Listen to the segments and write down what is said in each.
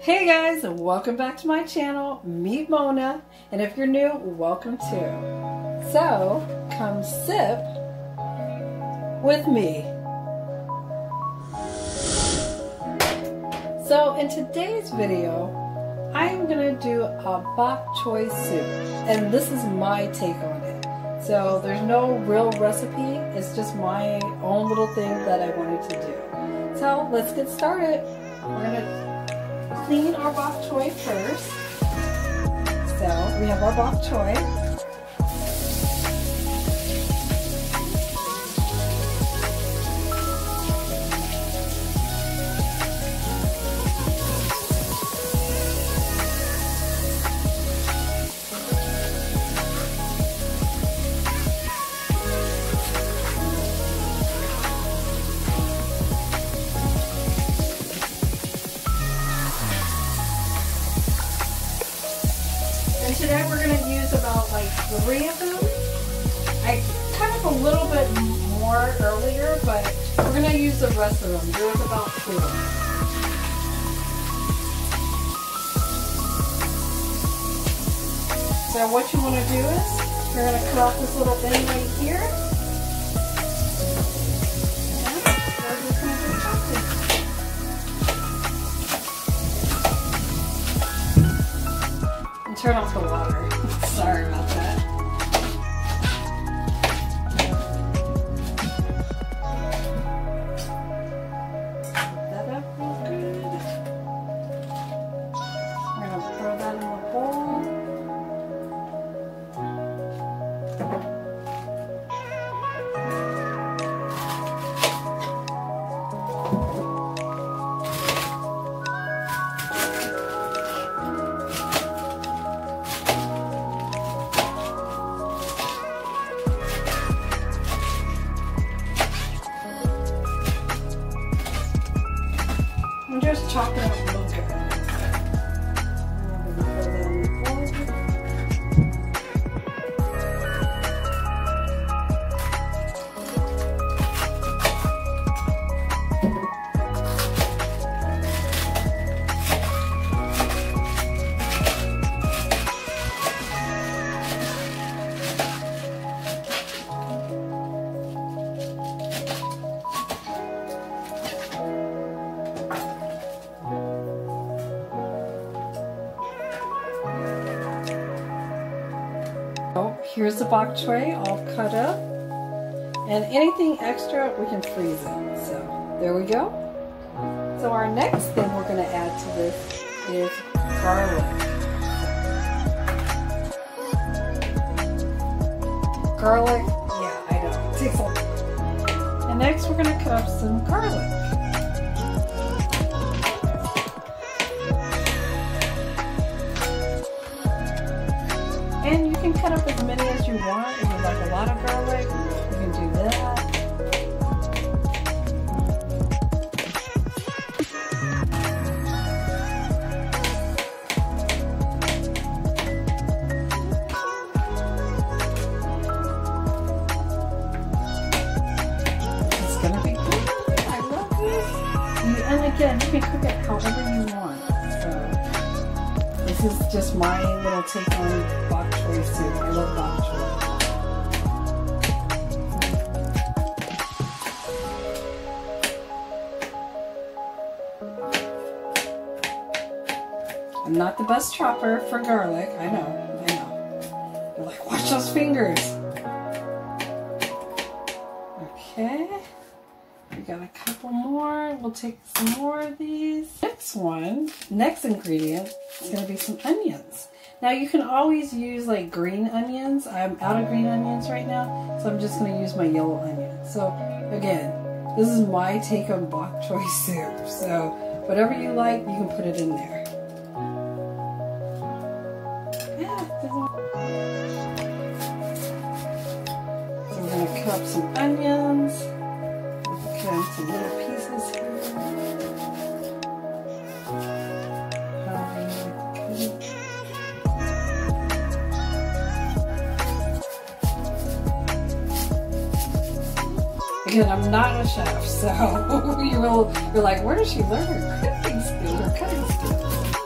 Hey guys, and welcome back to my channel, Meet Mona, and if you're new, welcome too. So, come sip with me. So in today's video, I'm gonna do a Bok Choy soup, and this is my take on it. So there's no real recipe, it's just my own little thing that I wanted to do. So let's get started. We're gonna clean our bok choy first. So we have our bok choy. And today we're going to use about like 3 of them. I cut up a little bit more earlier, but we're going to use the rest of them. There was about 2. So what you want to do is, you're going to cut off this little thing right here. And we're just going to do chopping. Turn off the water. Sorry about that. Put that up real good. We're going to throw that in the bowl. I'm just chopping it up a little bit. Oh, here's the bok choy all cut up, and anything extra we can freeze it. So there we go. So our next thing we're going to add to this is garlic. Garlic, yeah, I know, it takes a lot. And next we're going to cut up some garlic. And you can cut up as many as you want. If you like a lot of garlic, you can do that. It's gonna be good. I love this. And again, you can cook it however you want. This is just my little take on bok choy soup. I love bok choy. I'm not the best chopper for garlic. I know. You're like, watch those fingers. Okay. We got a couple more. We'll take some more of these. Next ingredient is going to be some onions. Now you can always use like green onions. I'm out of green onions right now, so I'm just going to use my yellow onions. So again, this is my take on bok choy soup. So whatever you like, you can put it in there. So we're going to cut up some onions. Cut some little pieces here. Again, I'm not a chef, so you're like, where does she learn her cooking skills or cutting skills?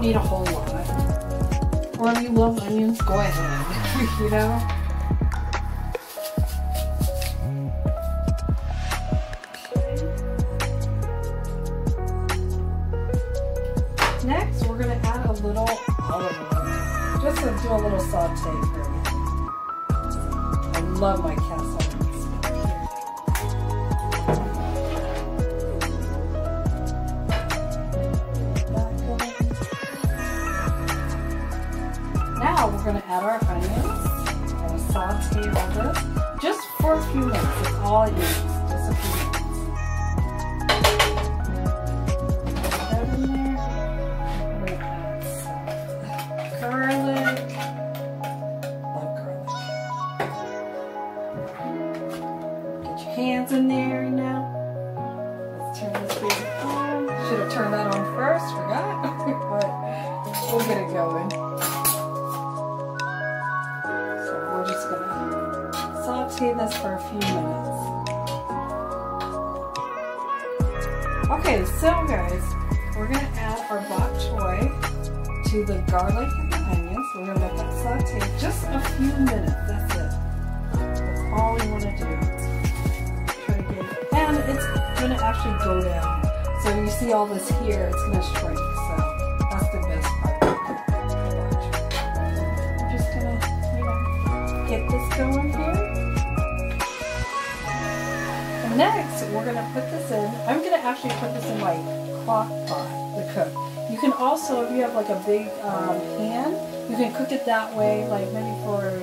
need a whole lot. Or if you love onions, go ahead, you know? Next, we're going to add a little olive oil, just to do a little saute for everything. I love my cast onions. Now we're going to add our onions. We're going to saute all this just for a few minutes. That's all it needs, just a few minutes. Hands in there now. Let's turn this baby on. Should have turned that on first, forgot. But we'll get it going. So we're just gonna saute this for a few minutes. Okay, so guys, we're gonna add our bok choy to the garlic and the onions. We're gonna let that saute just a few minutes. That's it. That's all we want to do. And it's going to actually go down. So you see all this here, it's going to shrink. So that's the best part. I'm just going to, get this going here. And next, we're going to put this in. I'm going to actually put this in my crock pot to cook. You can also, if you have like a big pan, you can cook it that way, like maybe for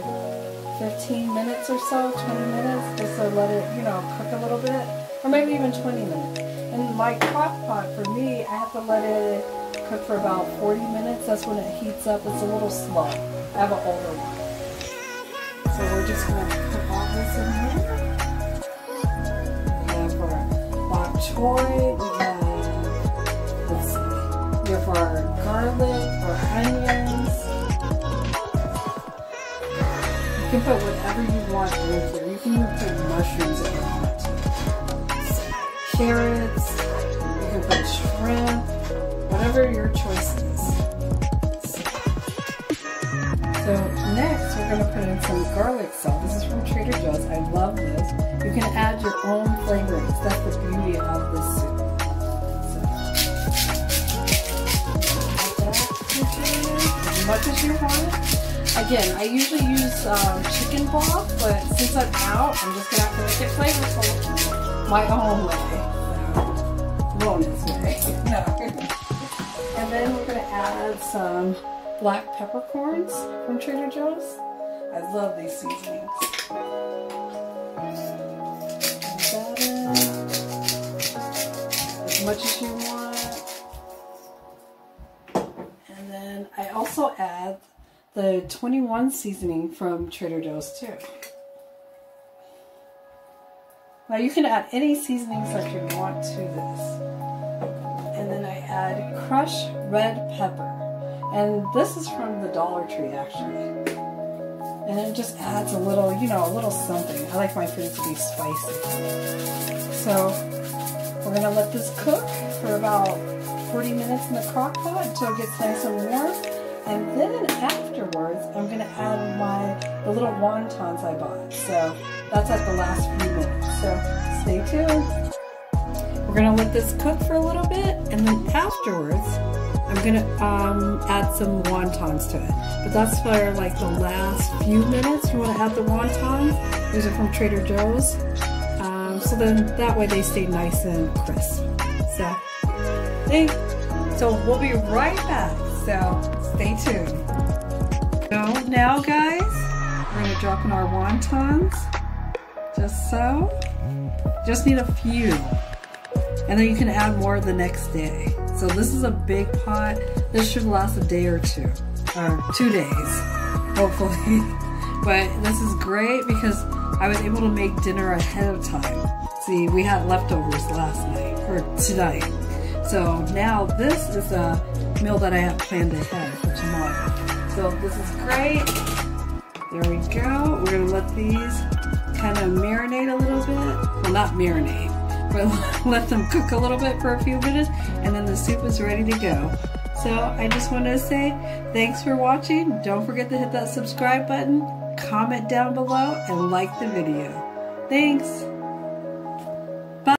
15 minutes or so, 20 minutes, just to let it, you know, cook a little bit. Or maybe even 20 minutes. And my crock pot, for me, I have to let it cook for about 40 minutes. That's when it heats up. It's a little slow. I have an older one. So we're just going to put all this in here. We have our bok choy. We have, let's see, we have our garlic, our onions. You can put whatever you want in here. You can even put mushrooms if you want to. Carrots, you can put shrimp, whatever your choice is. So next we're going to put in some garlic salt. This is from Trader Joe's. I love this. You can add your own flavorings. That's the beauty of this soup. So, as much as you want. Again, I usually use chicken broth, but since I'm out, I'm just going to have to make it flavorful my own way. Bonus way. No. And then we're going to add some black peppercorns from Trader Joe's. I love these seasonings. Add as much as you want. And then I also add the 21 seasoning from Trader Joe's too. Now you can add any seasonings that you want to this. And then I add crushed red pepper. And this is from the Dollar Tree actually. And it just adds a little, you know, a little something. I like my food to be spicy. So we're going to let this cook for about 40 minutes in the crock pot until it gets nice and warm. And then afterwards, I'm going to add the little wontons I bought. So that's at the last few minutes. So stay tuned. We're going to let this cook for a little bit. And then afterwards, I'm going to add some wontons to it. But that's for like the last few minutes. You want to add the wontons. These are from Trader Joe's. So then that way they stay nice and crisp. So we'll be right back. So stay tuned. So now guys, we're going to drop in our wontons. Just so. Just need a few. And then you can add more the next day. So this is a big pot. This should last a day or two. Or 2 days, hopefully. But this is great because I was able to make dinner ahead of time. See, we had leftovers last night, or tonight. So now this is a meal that I have planned ahead for tomorrow. So this is great. There we go. We're gonna let these kind of marinate a little bit. Well, not marinate, but let them cook a little bit for a few minutes, and then the soup is ready to go. So I just want to say thanks for watching. Don't forget to hit that subscribe button, comment down below, and like the video. Thanks.